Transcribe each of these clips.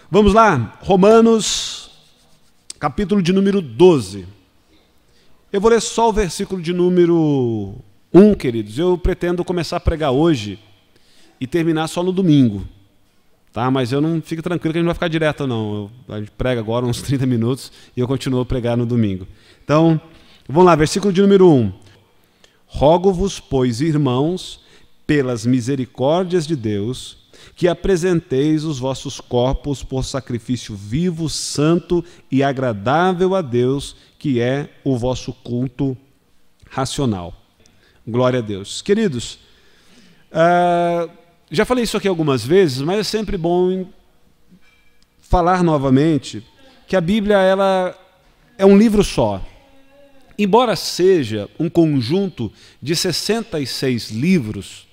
Vamos lá, Romanos, capítulo de número 12. Eu vou ler só o versículo de número 1, queridos. Eu pretendo começar a pregar hoje e terminar só no domingo. Tá? Mas eu não fico tranquilo que a gente não vai ficar direto, não. A gente prega agora uns 30 minutos e eu continuo a pregar no domingo. Então, vamos lá, versículo de número 1. Rogo-vos, pois, irmãos, pelas misericórdias de Deus, que apresenteis os vossos corpos por sacrifício vivo, santo e agradável a Deus, que é o vosso culto racional. Glória a Deus. Queridos, já falei isso aqui algumas vezes, mas é sempre bom falar novamente que a Bíblia ela é um livro só. Embora seja um conjunto de 66 livros,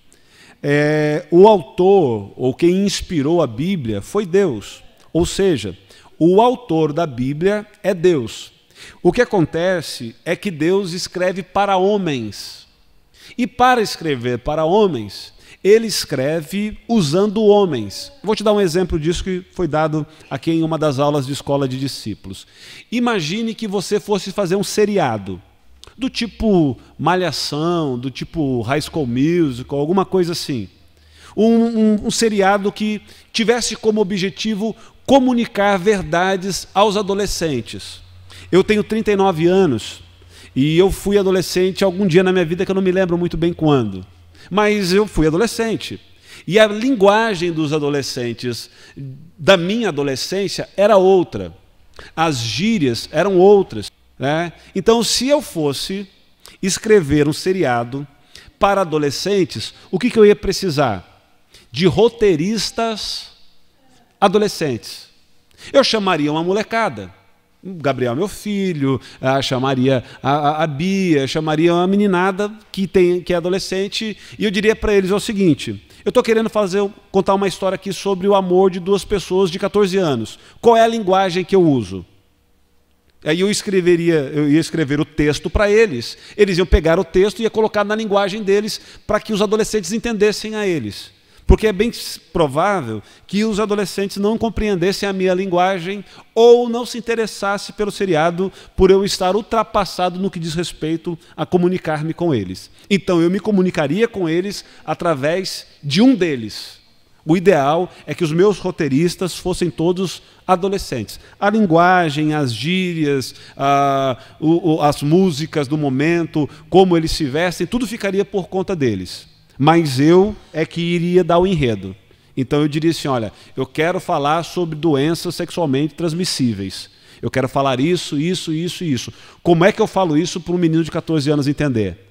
o autor, ou quem inspirou a Bíblia, foi Deus. Ou seja, o autor da Bíblia é Deus. O que acontece é que Deus escreve para homens. E para escrever para homens, ele escreve usando homens. Vou te dar um exemplo disso que foi dado aqui em uma das aulas de escola de discípulos. Imagine que você fosse fazer um seriado, do tipo Malhação, do tipo High School Musical, alguma coisa assim. Um seriado que tivesse como objetivo comunicar verdades aos adolescentes. Eu tenho 39 anos e eu fui adolescente algum dia na minha vida que eu não me lembro muito bem quando. Mas eu fui adolescente. E a linguagem dos adolescentes da minha adolescência era outra. As gírias eram outras. Né? Então, se eu fosse escrever um seriado para adolescentes, o que eu ia precisar? De roteiristas adolescentes. Eu chamaria uma molecada. Gabriel, meu filho, chamaria a Bia, chamaria uma meninada que é adolescente, e eu diria para eles o seguinte: eu estou querendo contar uma história aqui sobre o amor de duas pessoas de 14 anos. Qual é a linguagem que eu uso? Aí eu ia escrever o texto para eles, eles iam pegar o texto e ia colocar na linguagem deles para que os adolescentes entendessem a eles. Porque é bem provável que os adolescentes não compreendessem a minha linguagem ou não se interessassem pelo seriado por eu estar ultrapassado no que diz respeito a comunicar-me com eles. Então eu me comunicaria com eles através de um deles. O ideal é que os meus roteiristas fossem todos adolescentes. A linguagem, as gírias, as músicas do momento, como eles se vestem, tudo ficaria por conta deles. Mas eu é que iria dar o enredo. Então eu diria assim, olha, eu quero falar sobre doenças sexualmente transmissíveis. Eu quero falar isso, isso, isso e isso. Como é que eu falo isso para um menino de 14 anos entender?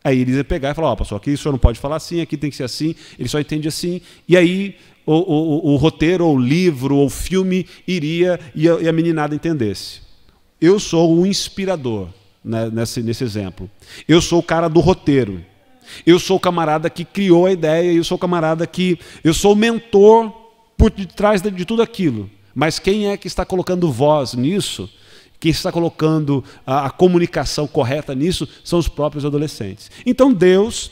Aí eles iam pegar e falar, pastor, aqui o senhor não pode falar assim, aqui tem que ser assim, ele só entende assim. E aí o roteiro, ou o livro, ou o filme iria e a meninada entendesse. Eu sou o inspirador, né, nesse exemplo. Eu sou o cara do roteiro. Eu sou o camarada que criou a ideia, eu sou o camarada eu sou o mentor por detrás de tudo aquilo. Mas quem é que está colocando voz nisso? Quem está colocando a comunicação correta nisso são os próprios adolescentes. Então Deus,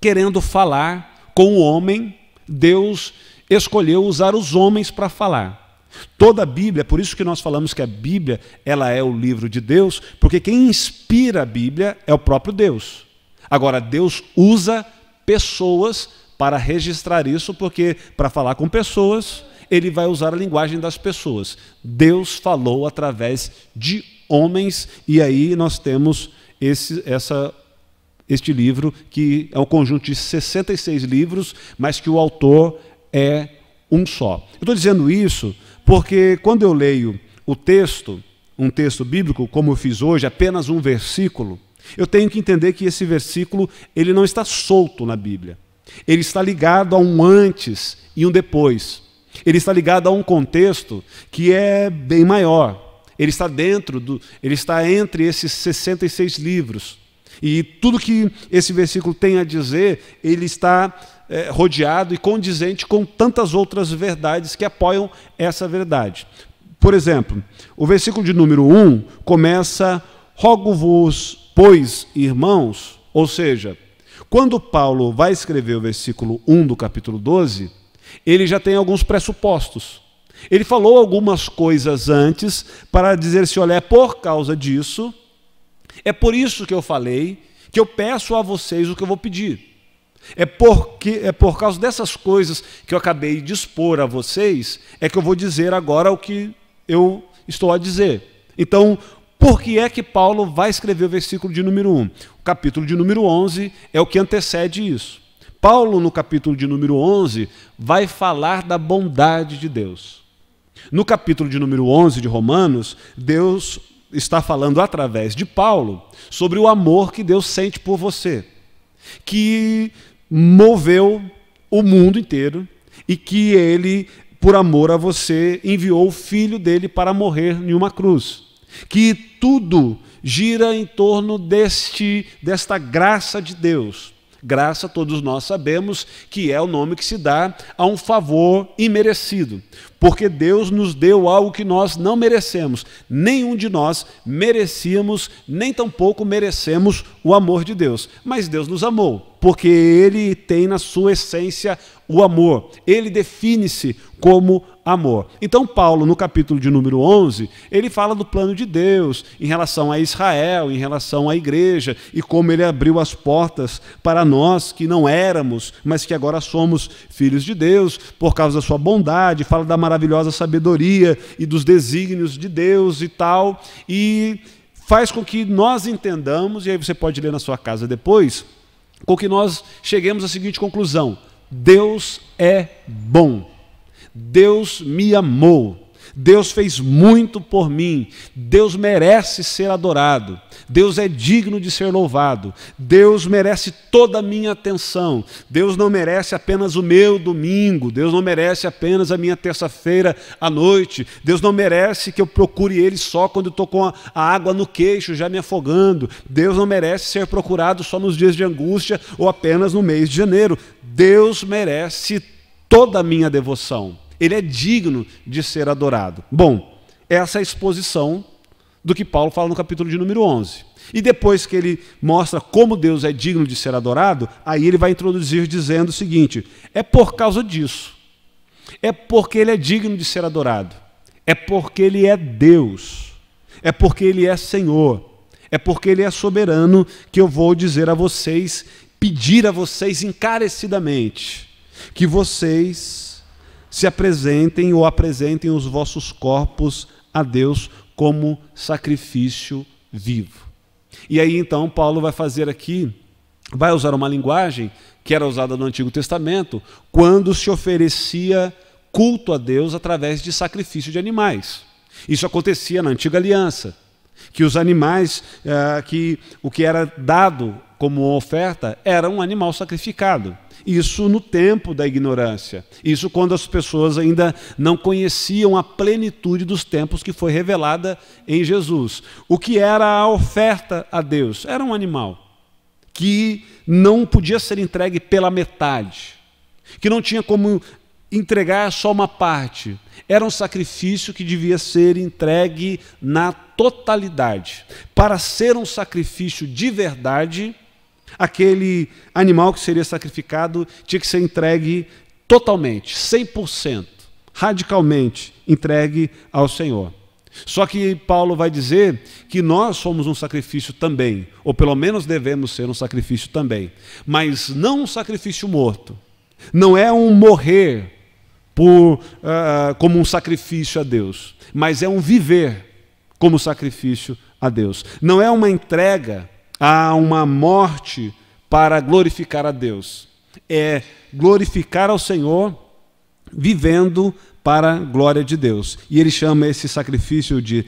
querendo falar com o homem, Deus escolheu usar os homens para falar. Toda a Bíblia, por isso que nós falamos que a Bíblia ela é o livro de Deus, porque quem inspira a Bíblia é o próprio Deus. Agora, Deus usa pessoas para registrar isso, porque para falar com pessoas, ele vai usar a linguagem das pessoas. Deus falou através de homens, e aí nós temos este livro, que é um conjunto de 66 livros, mas que o autor é um só. Eu estou dizendo isso porque quando eu leio um texto bíblico, como eu fiz hoje, apenas um versículo, eu tenho que entender que esse versículo ele não está solto na Bíblia. Ele está ligado a um antes e um depois. Ele está ligado a um contexto que é bem maior. Ele está entre esses 66 livros. E tudo que esse versículo tem a dizer, ele está rodeado e condizente com tantas outras verdades que apoiam essa verdade. Por exemplo, o versículo de número 1 começa: rogo-vos, pois, irmãos, ou seja, quando Paulo vai escrever o versículo 1 do capítulo 12, ele já tem alguns pressupostos. Ele falou algumas coisas antes para dizer assim, olha, é por causa disso, é por isso que eu falei, que eu peço a vocês o que eu vou pedir. É por causa dessas coisas que eu acabei de expor a vocês, é que eu vou dizer agora o que eu estou a dizer. Então, por que é que Paulo vai escrever o versículo de número 1? O capítulo de número 11 é o que antecede isso. Paulo, no capítulo de número 11, vai falar da bondade de Deus. No capítulo de número 11 de Romanos, Deus está falando através de Paulo sobre o amor que Deus sente por você, que moveu o mundo inteiro e que ele, por amor a você, enviou o filho dele para morrer em uma cruz. Que tudo gira em torno desta graça de Deus. Graça, todos nós sabemos que é o nome que se dá a um favor imerecido, porque Deus nos deu algo que nós não merecemos. Nenhum de nós merecíamos, nem tampouco merecemos o amor de Deus. Mas Deus nos amou, porque Ele tem na sua essência o amor. Ele define-se como amor. Então Paulo, no capítulo de número 11, ele fala do plano de Deus em relação a Israel, em relação à igreja, e como ele abriu as portas para nós que não éramos, mas que agora somos filhos de Deus, por causa da sua bondade, fala da maravilhosa sabedoria e dos desígnios de Deus e tal, e faz com que nós entendamos, e aí você pode ler na sua casa depois, com que nós cheguemos à seguinte conclusão: Deus é bom. Deus me amou, Deus fez muito por mim, Deus merece ser adorado, Deus é digno de ser louvado, Deus merece toda a minha atenção, Deus não merece apenas o meu domingo, Deus não merece apenas a minha terça-feira à noite, Deus não merece que eu procure Ele só quando eu estou com a água no queixo, já me afogando, Deus não merece ser procurado só nos dias de angústia ou apenas no mês de janeiro, Deus merece toda a minha devoção. Ele é digno de ser adorado. Bom, essa é a exposição do que Paulo fala no capítulo de número 11. E depois que ele mostra como Deus é digno de ser adorado, aí ele vai introduzir dizendo o seguinte: é por causa disso, é porque ele é digno de ser adorado, é porque ele é Deus, é porque ele é Senhor, é porque ele é soberano, que eu vou dizer a vocês, pedir a vocês encarecidamente, que vocês se apresentem ou apresentem os vossos corpos a Deus como sacrifício vivo. E aí então Paulo vai fazer aqui, vai usar uma linguagem que era usada no Antigo Testamento, quando se oferecia culto a Deus através de sacrifício de animais. Isso acontecia na Antiga Aliança, que os animais, o que era dado como oferta era um animal sacrificado. Isso no tempo da ignorância. Isso quando as pessoas ainda não conheciam a plenitude dos tempos que foi revelada em Jesus. O que era a oferta a Deus? Era um animal que não podia ser entregue pela metade, que não tinha como entregar só uma parte. Era um sacrifício que devia ser entregue na totalidade. Para ser um sacrifício de verdade, aquele animal que seria sacrificado tinha que ser entregue totalmente, 100%, radicalmente entregue ao Senhor. Só que Paulo vai dizer que nós somos um sacrifício também, ou pelo menos devemos ser um sacrifício também, mas não um sacrifício morto. Não é um morrer como um sacrifício a Deus, mas é um viver como sacrifício a Deus. Não é uma entrega a uma morte para glorificar a Deus. É glorificar ao Senhor vivendo para a glória de Deus. E ele chama esse sacrifício de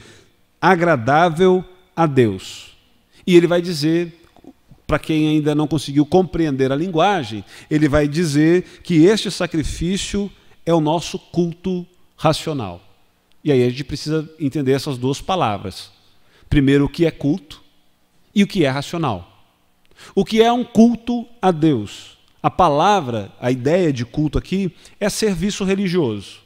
agradável a Deus. E ele vai dizer, para quem ainda não conseguiu compreender a linguagem, ele vai dizer que este sacrifício é o nosso culto racional. E aí a gente precisa entender essas duas palavras. Primeiro, o que é culto e o que é racional. O que é um culto a Deus? A palavra, a ideia de culto aqui é serviço religioso.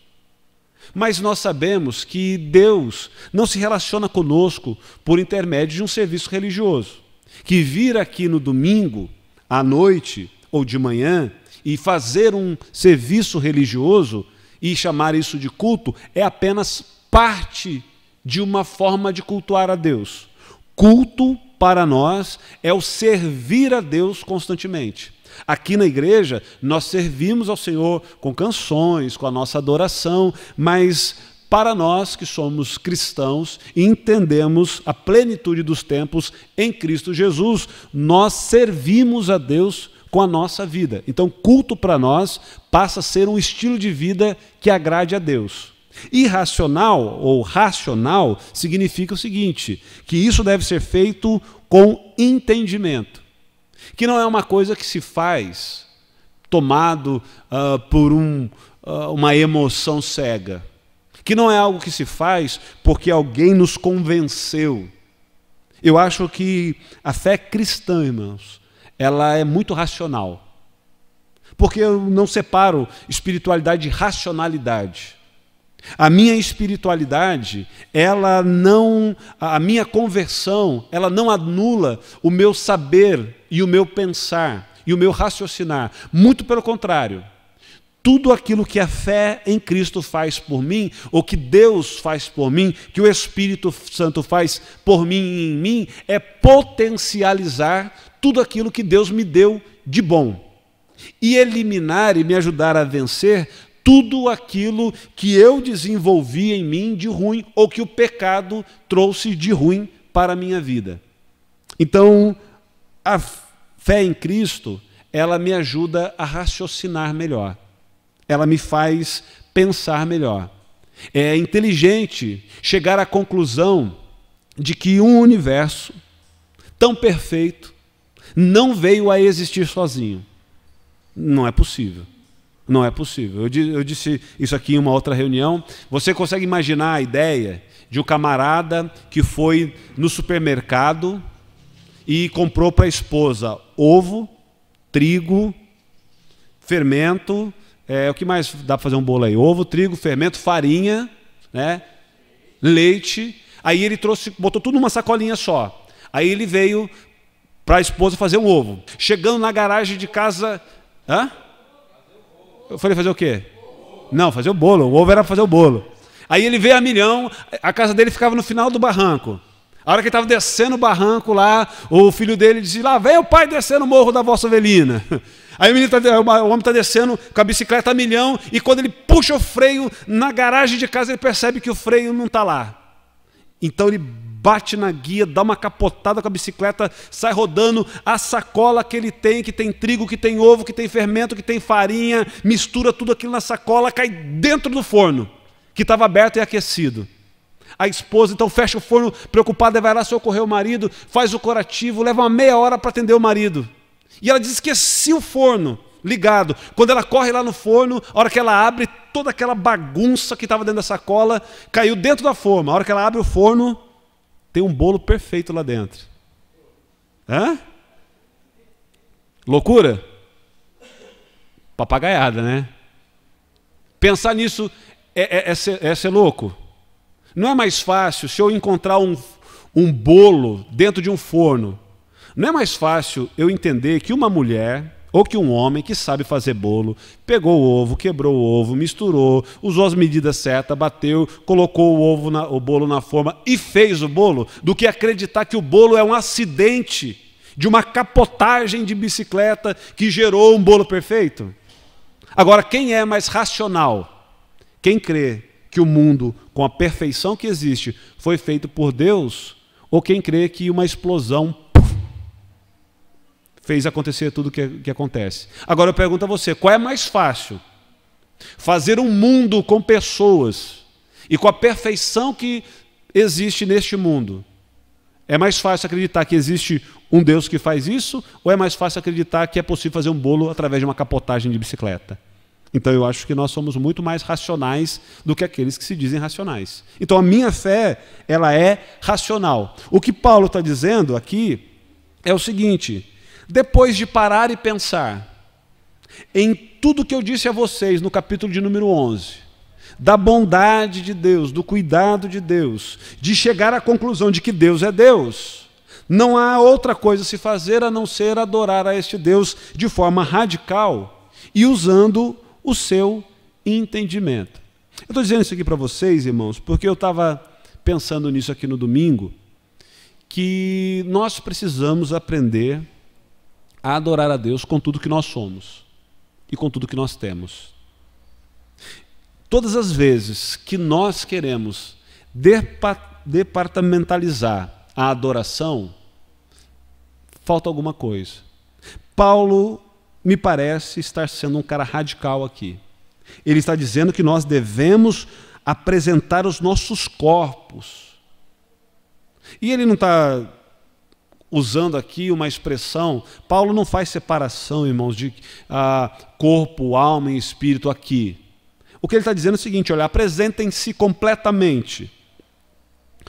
Mas nós sabemos que Deus não se relaciona conosco por intermédio de um serviço religioso. Que vir aqui no domingo, à noite ou de manhã, e fazer um serviço religioso, e chamar isso de culto é apenas parte de uma forma de cultuar a Deus. Culto, para nós, é o servir a Deus constantemente. Aqui na igreja, nós servimos ao Senhor com canções, com a nossa adoração, mas para nós que somos cristãos e entendemos a plenitude dos tempos em Cristo Jesus, nós servimos a Deus com a nossa vida. Então, culto para nós passa a ser um estilo de vida que agrade a Deus. Irracional ou racional significa o seguinte, que isso deve ser feito com entendimento, que não é uma coisa que se faz tomado por uma emoção cega, que não é algo que se faz porque alguém nos convenceu. Eu acho que a fé cristã, irmãos, ela é muito racional, porque eu não separo espiritualidade de racionalidade. A minha espiritualidade, a minha conversão, ela não anula o meu saber e o meu pensar e o meu raciocinar. Muito pelo contrário. Tudo aquilo que a fé em Cristo faz por mim, ou que Deus faz por mim, que o Espírito Santo faz por mim e em mim, é potencializar tudo aquilo que Deus me deu de bom. E eliminar e me ajudar a vencer tudo aquilo que eu desenvolvi em mim de ruim ou que o pecado trouxe de ruim para a minha vida. Então, a fé em Cristo, ela me ajuda a raciocinar melhor. Ela me faz pensar melhor. É inteligente chegar à conclusão de que um universo tão perfeito não veio a existir sozinho. Não é possível. Não é possível. Eu disse isso aqui em uma outra reunião. Você consegue imaginar a ideia de um camarada que foi no supermercado e comprou para a esposa ovo, trigo, fermento, o que mais dá para fazer um bolo aí? Ovo, trigo, fermento, farinha, né? Leite. Aí ele botou tudo numa sacolinha só. Aí ele veio para a esposa fazer um ovo. Chegando na garagem de casa... Hã? Eu falei fazer o quê? Não, fazer o bolo. O ovo era fazer o bolo. Aí ele veio a milhão, a casa dele ficava no final do barranco. A hora que ele estava descendo o barranco lá, o filho dele disse, lá vem o pai descendo o morro da vossa Ovelina. Aí o homem está descendo com a bicicleta a milhão, e quando ele puxa o freio na garagem de casa, ele percebe que o freio não está lá. Então ele bate na guia, dá uma capotada com a bicicleta, sai rodando, a sacola que ele tem, que tem trigo, que tem ovo, que tem fermento, que tem farinha, mistura tudo aquilo na sacola, cai dentro do forno, que estava aberto e aquecido. A esposa então fecha o forno, preocupada, vai lá socorrer o marido, faz o curativo, leva uma meia hora para atender o marido. E ela diz, esqueci o forno ligado. Quando ela corre lá no forno, a hora que ela abre, toda aquela bagunça que estava dentro da sacola caiu dentro da forma. A hora que ela abre o forno, tem um bolo perfeito lá dentro. Hã? Loucura? Papagaiada, né? Pensar nisso é ser louco. Não é mais fácil se eu encontrar um bolo dentro de um forno. Não é mais fácil eu entender que uma mulher ou que um homem que sabe fazer bolo, pegou o ovo, quebrou o ovo, misturou, usou as medidas certas, bateu, colocou o bolo na forma e fez o bolo, do que acreditar que o bolo é um acidente de uma capotagem de bicicleta que gerou um bolo perfeito? Agora, quem é mais racional? Quem crê que o mundo, com a perfeição que existe, foi feito por Deus? Ou quem crê que uma explosão fez acontecer tudo o que acontece? Agora eu pergunto a você, qual é mais fácil? Fazer um mundo com pessoas e com a perfeição que existe neste mundo? É mais fácil acreditar que existe um Deus que faz isso? Ou é mais fácil acreditar que é possível fazer um bolo através de uma capotagem de bicicleta? Então eu acho que nós somos muito mais racionais do que aqueles que se dizem racionais. Então a minha fé, ela é racional. O que Paulo está dizendo aqui é o seguinte: depois de parar e pensar em tudo que eu disse a vocês no capítulo de número 11, da bondade de Deus, do cuidado de Deus, de chegar à conclusão de que Deus é Deus, não há outra coisa a se fazer a não ser adorar a este Deus de forma radical e usando o seu entendimento. Eu estou dizendo isso aqui para vocês, irmãos, porque eu estava pensando nisso aqui no domingo, que nós precisamos aprender a adorar a Deus com tudo que nós somos e com tudo que nós temos. Todas as vezes que nós queremos departamentalizar a adoração, falta alguma coisa. Paulo me parece estar sendo um cara radical aqui. Ele está dizendo que nós devemos apresentar os nossos corpos. E ele não está usando aqui uma expressão, Paulo não faz separação, irmãos, de corpo, alma e espírito aqui. O que ele está dizendo é o seguinte, olha, apresentem-se completamente.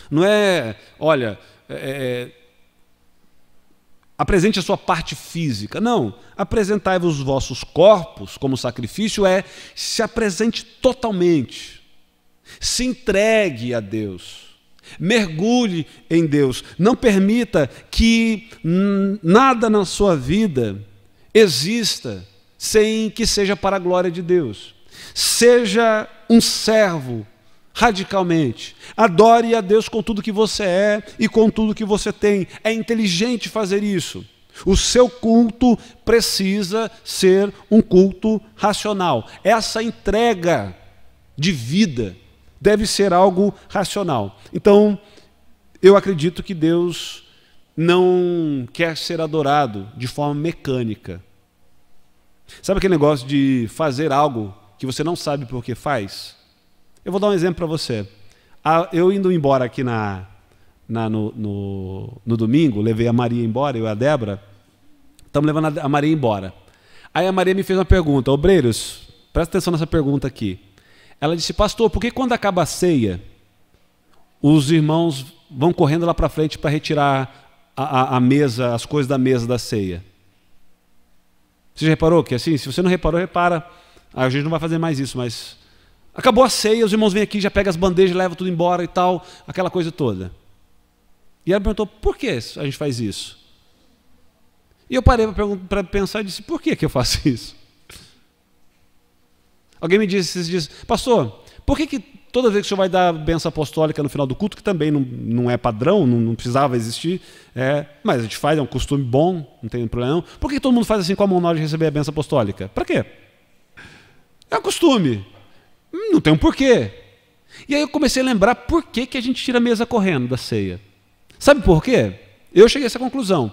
Não é, olha, apresente a sua parte física. Não, apresentai-vos os vossos corpos como sacrifício se apresente totalmente. Se entregue a Deus. Mergulhe em Deus. Não permita que nada na sua vida exista sem que seja para a glória de Deus. Seja um servo radicalmente. Adore a Deus com tudo que você é e com tudo que você tem. É inteligente fazer isso. O seu culto precisa ser um culto racional. Essa entrega de vida deve ser algo racional. Então, eu acredito que Deus não quer ser adorado de forma mecânica. Sabe aquele negócio de fazer algo que você não sabe por que faz? Eu vou dar um exemplo para você. Eu indo embora aqui no domingo, levei a Maria embora, eu e a Débora, estamos levando a Maria embora. Aí a Maria me fez uma pergunta, obreiros, presta atenção nessa pergunta aqui. Ela disse, pastor, por que quando acaba a ceia, os irmãos vão correndo lá para frente para retirar a mesa, as coisas da mesa da ceia? Você já reparou que assim, se você não reparou, repara, a gente não vai fazer mais isso, mas acabou a ceia, os irmãos vêm aqui, já pegam as bandejas, levam tudo embora e tal, aquela coisa toda. E ela perguntou, por que a gente faz isso? E eu parei para pensar e disse, por que eu faço isso? Alguém me disse esses dias, pastor, por que toda vez que o senhor vai dar a bênção apostólica no final do culto, que também não é padrão, não precisava existir, mas a gente faz, é um costume bom, não tem problema não. Por que todo mundo faz assim com a mão na hora de receber a bênção apostólica? Para quê? É um costume. Não tem um porquê. E aí eu comecei a lembrar por que a gente tira a mesa correndo da ceia. Sabe por quê? Eu cheguei a essa conclusão.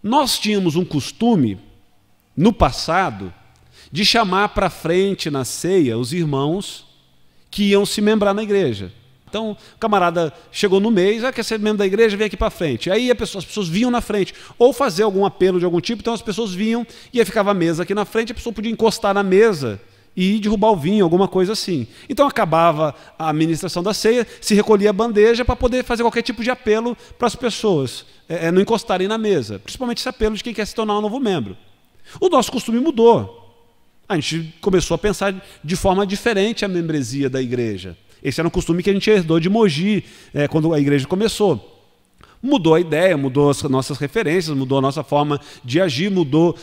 Nós tínhamos um costume, no passado, de chamar para frente na ceia os irmãos que iam se membrar na igreja. Então, o camarada chegou no mês, quer ser membro da igreja, vem aqui para frente. Aí as pessoas vinham na frente, ou fazer algum apelo de algum tipo, então as pessoas vinham e aí ficava a mesa aqui na frente, a pessoa podia encostar na mesa e derrubar o vinho, alguma coisa assim. Então acabava a administração da ceia, se recolhia a bandeja para poder fazer qualquer tipo de apelo para as pessoas não encostarem na mesa, principalmente esse apelo de quem quer se tornar um novo membro. O nosso costume mudou. A gente começou a pensar de forma diferente a membresia da igreja. Esse era um costume que a gente herdou de Mogi, quando a igreja começou. Mudou a ideia, mudou as nossas referências, mudou a nossa forma de agir, mudou...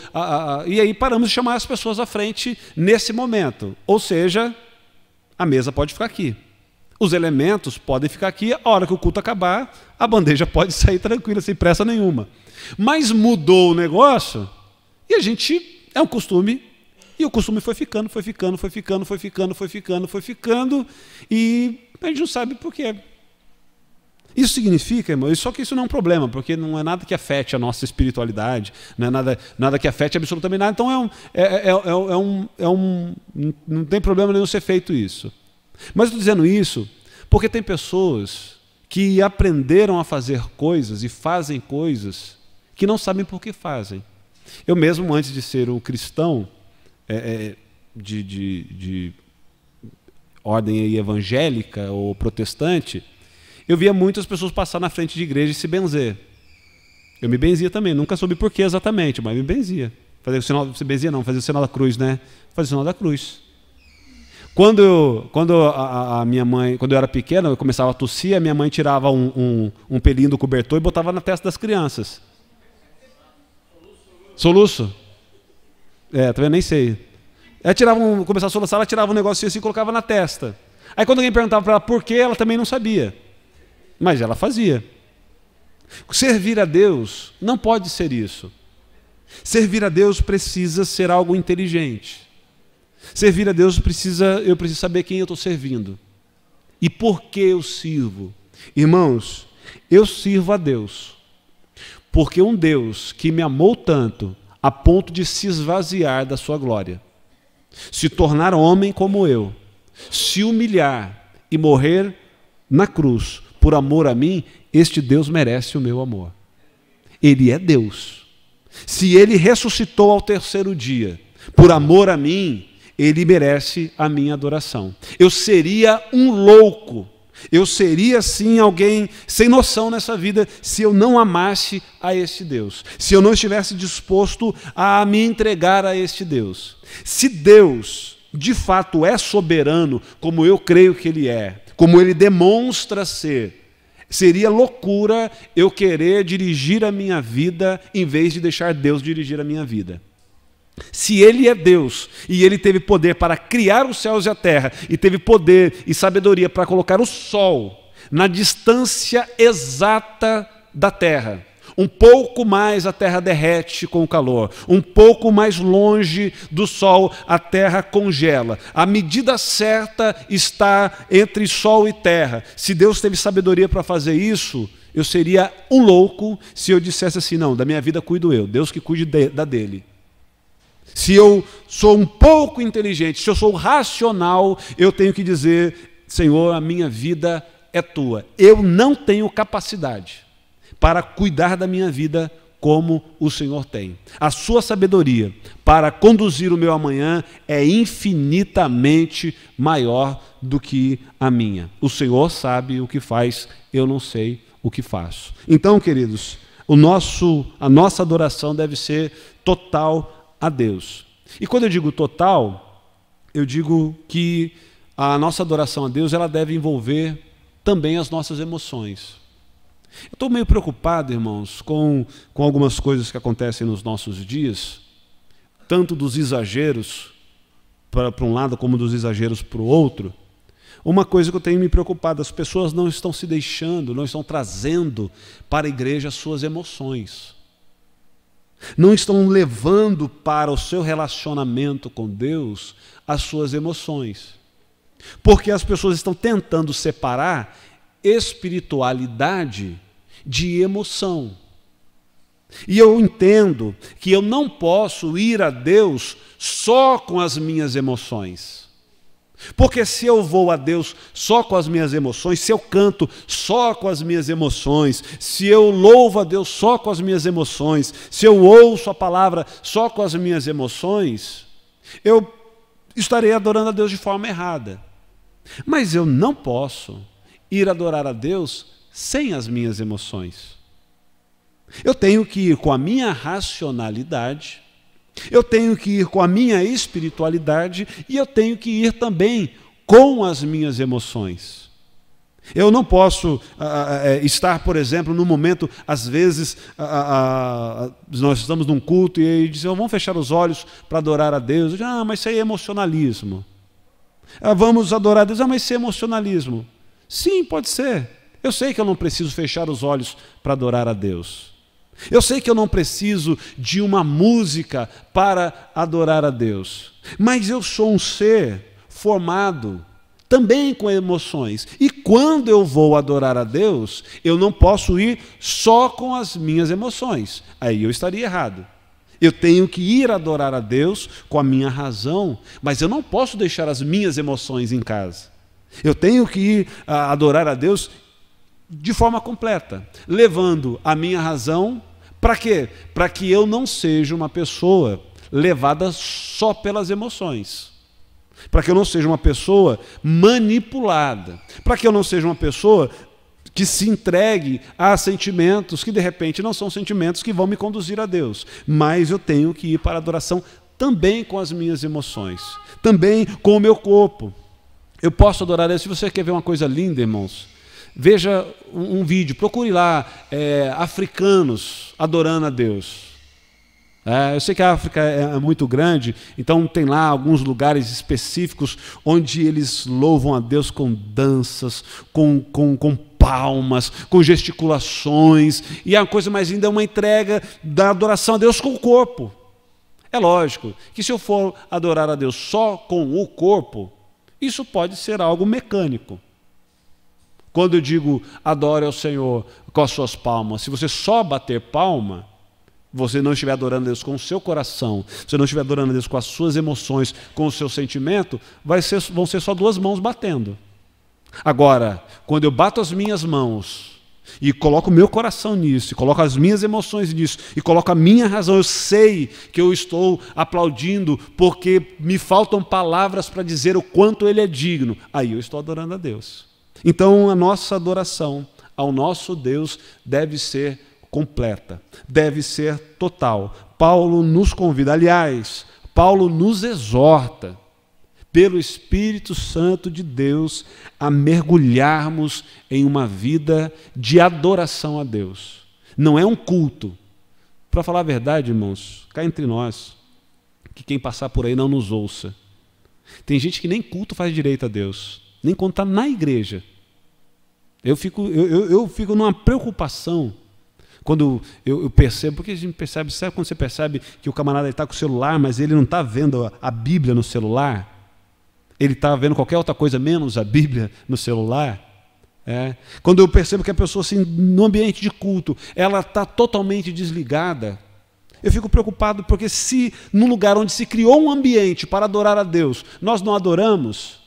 E aí paramos de chamar as pessoas à frente nesse momento. Ou seja, a mesa pode ficar aqui. Os elementos podem ficar aqui, a hora que o culto acabar, a bandeja pode sair tranquila, sem pressa nenhuma. Mas mudou o negócio e a gente... É um costume... E o costume foi ficando, e a gente não sabe por quê. Isso significa, irmão, só que isso não é um problema, porque não é nada que afete a nossa espiritualidade, não é nada que afete absolutamente nada, então não tem problema nenhum ser feito isso. Mas estou dizendo isso porque tem pessoas que aprenderam a fazer coisas e fazem coisas que não sabem por que fazem. Eu mesmo, antes de ser um cristão, de ordem aí evangélica ou protestante, eu via muitas pessoas passar na frente de igreja e se benzer. Eu me benzia também, nunca soube por que exatamente, mas me benzia. Fazia o sinal, se benzia não, fazia o sinal da cruz, né? Fazia o sinal da cruz. Quando a minha mãe, quando eu era pequeno, eu começava a tossir, a minha mãe tirava um pelinho do cobertor e botava na testa das crianças. Soluço? Também nem sei. Ela começava a soluçar, ela tirava um negocinho assim e colocava na testa. Aí quando alguém perguntava para ela por quê, ela também não sabia. Mas ela fazia. Servir a Deus não pode ser isso. Servir a Deus precisa ser algo inteligente. Servir a Deus eu preciso saber quem eu estou servindo. E por que eu sirvo. Irmãos, eu sirvo a Deus. Porque um Deus que me amou tanto, a ponto de se esvaziar da sua glória, se tornar homem como eu, se humilhar e morrer na cruz por amor a mim, este Deus merece o meu amor. Ele é Deus. Se Ele ressuscitou ao terceiro dia por amor a mim, Ele merece a minha adoração. Eu seria um louco, eu seria sim alguém sem noção nessa vida se eu não amasse a este Deus, se eu não estivesse disposto a me entregar a este Deus. Se Deus de fato é soberano, como eu creio que Ele é, como Ele demonstra ser, seria loucura eu querer dirigir a minha vida em vez de deixar Deus dirigir a minha vida. Se Ele é Deus e Ele teve poder para criar os céus e a terra, e teve poder e sabedoria para colocar o sol na distância exata da terra, um pouco mais a terra derrete com o calor, um pouco mais longe do sol a terra congela, a medida certa está entre sol e terra. Se Deus teve sabedoria para fazer isso, eu seria um louco se eu dissesse assim, não, da minha vida cuido eu, Deus que cuide da dele. Se eu sou um pouco inteligente, se eu sou racional, eu tenho que dizer, Senhor, a minha vida é tua. Eu não tenho capacidade para cuidar da minha vida como o Senhor tem. A sua sabedoria para conduzir o meu amanhã é infinitamente maior do que a minha. O Senhor sabe o que faz, eu não sei o que faço. Então, queridos, a nossa adoração deve ser total a Deus. E quando eu digo total, eu digo que a nossa adoração a Deus ela deve envolver também as nossas emoções. Eu estou meio preocupado, irmãos, com algumas coisas que acontecem nos nossos dias, tanto dos exageros para um lado como dos exageros para o outro. Uma coisa que eu tenho me preocupado, as pessoas não estão se deixando, não estão trazendo para a igreja as suas emoções. Não estão levando para o seu relacionamento com Deus as suas emoções. Porque as pessoas estão tentando separar espiritualidade de emoção. E eu entendo que eu não posso ir a Deus só com as minhas emoções. Porque se eu vou a Deus só com as minhas emoções, se eu canto só com as minhas emoções, se eu louvo a Deus só com as minhas emoções, se eu ouço a palavra só com as minhas emoções, eu estarei adorando a Deus de forma errada. Mas eu não posso ir adorar a Deus sem as minhas emoções. Eu tenho que ir com a minha racionalidade, eu tenho que ir com a minha espiritualidade e eu tenho que ir também com as minhas emoções. Eu não posso estar, por exemplo, no momento, às vezes, nós estamos num culto e aí dizem, vamos fechar os olhos para adorar a Deus. Eu digo, mas isso aí é emocionalismo. Vamos adorar a Deus, mas isso é emocionalismo. Sim, pode ser. Eu sei que eu não preciso fechar os olhos para adorar a Deus. Eu sei que eu não preciso de uma música para adorar a Deus. Mas eu sou um ser formado também com emoções. E quando eu vou adorar a Deus, eu não posso ir só com as minhas emoções. Aí eu estaria errado. Eu tenho que ir adorar a Deus com a minha razão, mas eu não posso deixar as minhas emoções em casa. Eu tenho que ir adorar a Deus de forma completa, levando a minha razão, para quê? Para que eu não seja uma pessoa levada só pelas emoções. Para que eu não seja uma pessoa manipulada. Para que eu não seja uma pessoa que se entregue a sentimentos que de repente não são sentimentos que vão me conduzir a Deus. Mas eu tenho que ir para a adoração também com as minhas emoções, também com o meu corpo. Eu posso adorar a Deus. Se você quer ver uma coisa linda, irmãos, veja um vídeo, procure lá, africanos adorando a Deus. Eu sei que a África é muito grande, então tem lá alguns lugares específicos onde eles louvam a Deus com danças, com palmas, com gesticulações, e a coisa mais linda é uma entrega da adoração a Deus com o corpo. É lógico que se eu for adorar a Deus só com o corpo, isso pode ser algo mecânico. Quando eu digo adore ao Senhor com as suas palmas, se você só bater palma, você não estiver adorando a Deus com o seu coração, se você não estiver adorando a Deus com as suas emoções, com o seu sentimento, vão ser só duas mãos batendo. Agora, quando eu bato as minhas mãos e coloco o meu coração nisso, e coloco as minhas emoções nisso, e coloco a minha razão, eu sei que eu estou aplaudindo porque me faltam palavras para dizer o quanto Ele é digno, aí eu estou adorando a Deus. Então a nossa adoração ao nosso Deus deve ser completa, deve ser total. Paulo nos convida, aliás, Paulo nos exorta, pelo Espírito Santo de Deus, a mergulharmos em uma vida de adoração a Deus. Não é um culto. Para falar a verdade, irmãos, cá entre nós, que quem passar por aí não nos ouça. Tem gente que nem culto faz direito a Deus, nem quando está na igreja. Eu fico numa preocupação quando eu percebo, porque a gente percebe, sabe quando você percebe que o camarada está com o celular, mas ele não está vendo a Bíblia no celular? Ele está vendo qualquer outra coisa menos a Bíblia no celular? Quando eu percebo que a pessoa, assim, no ambiente de culto, ela está totalmente desligada, eu fico preocupado, porque se no lugar onde se criou um ambiente para adorar a Deus, nós não adoramos,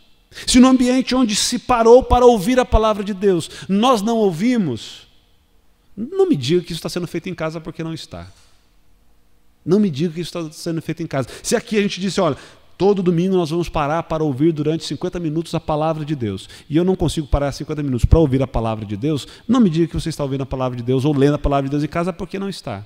se no ambiente onde se parou para ouvir a palavra de Deus, nós não ouvimos, não me diga que isso está sendo feito em casa, porque não está. Não me diga que isso está sendo feito em casa. Se aqui a gente disse, olha, todo domingo nós vamos parar para ouvir durante 50 minutos a palavra de Deus, e eu não consigo parar 50 minutos para ouvir a palavra de Deus, não me diga que você está ouvindo a palavra de Deus ou lendo a palavra de Deus em casa, porque não está.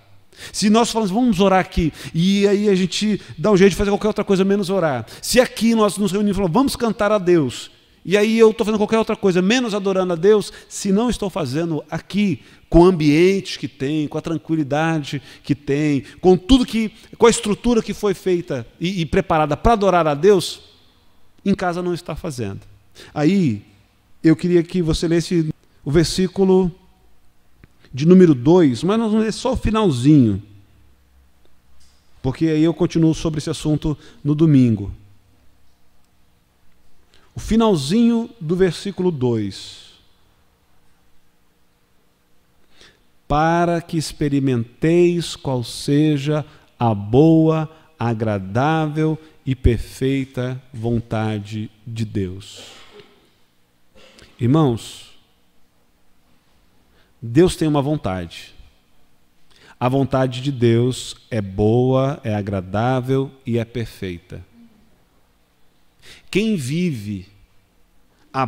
Se nós falamos, vamos orar aqui, e aí a gente dá um jeito de fazer qualquer outra coisa menos orar. Se aqui nós nos reunimos e falamos, vamos cantar a Deus, e aí eu estou fazendo qualquer outra coisa menos adorando a Deus, se não estou fazendo aqui, com o ambiente que tem, com a tranquilidade que tem, com tudo com a estrutura que foi feita e preparada para adorar a Deus, em casa não está fazendo. Aí, eu queria que você lesse o versículo de número 2, mas nós vamos ler só o finalzinho, porque aí eu continuo sobre esse assunto no domingo. O finalzinho do versículo 2. Para que experimenteis qual seja a boa, agradável e perfeita vontade de Deus. Irmãos, Deus tem uma vontade. A vontade de Deus é boa, é agradável e é perfeita. Quem vive a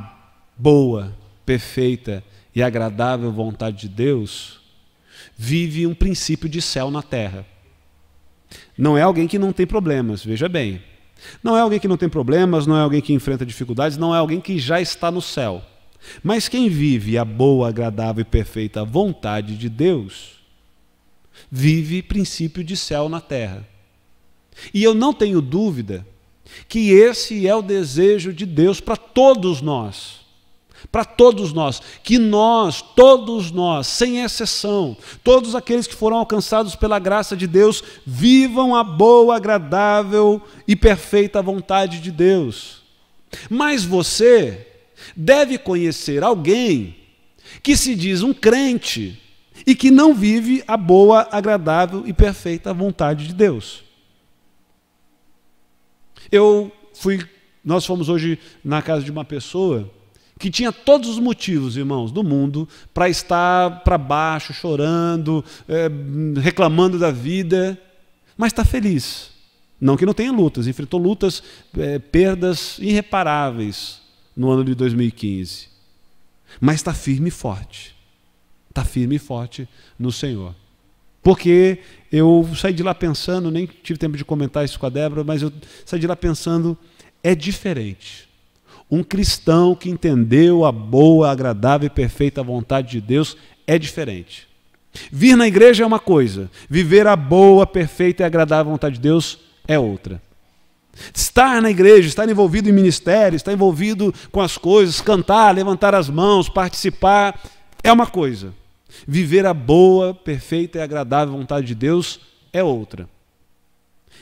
boa, perfeita e agradável vontade de Deus, vive um princípio de céu na terra. Não é alguém que não tem problemas, veja bem. Não é alguém que não tem problemas, não é alguém que enfrenta dificuldades, não é alguém que já está no céu. Mas quem vive a boa, agradável e perfeita vontade de Deus, vive princípio de céu na terra. E eu não tenho dúvida que esse é o desejo de Deus para todos nós. Para todos nós, que nós, todos nós, sem exceção, todos aqueles que foram alcançados pela graça de Deus, vivam a boa, agradável e perfeita vontade de Deus. Mas você deve conhecer alguém que se diz um crente e que não vive a boa, agradável e perfeita vontade de Deus. Nós fomos hoje na casa de uma pessoa que tinha todos os motivos, irmãos, do mundo, para estar para baixo, chorando, reclamando da vida, mas está feliz. Não que não tenha lutas, enfrentou lutas, perdas irreparáveis no ano de 2015. Mas está firme e forte. Está firme e forte no Senhor. Porque eu saí de lá pensando, nem tive tempo de comentar isso com a Débora, mas eu saí de lá pensando, é diferente. Um cristão que entendeu a boa, agradável e perfeita vontade de Deus é diferente. Vir na igreja é uma coisa, viver a boa, perfeita e agradável vontade de Deus é outra. Estar na igreja, estar envolvido em ministério, estar envolvido com as coisas, cantar, levantar as mãos, participar, é uma coisa. Viver a boa, perfeita e agradável vontade de Deus é outra.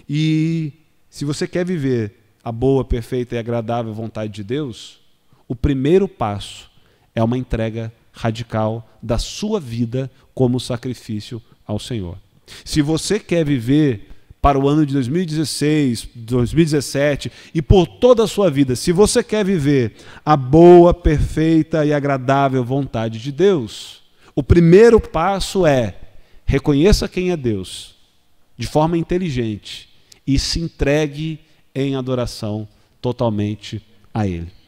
E se você quer viver a boa, perfeita e agradável vontade de Deus, o primeiro passo é uma entrega radical da sua vida como sacrifício ao Senhor. Se você quer viver para o ano de 2016, 2017 e por toda a sua vida, se você quer viver a boa, perfeita e agradável vontade de Deus, o primeiro passo é reconheça quem é Deus de forma inteligente e se entregue em adoração totalmente a Ele.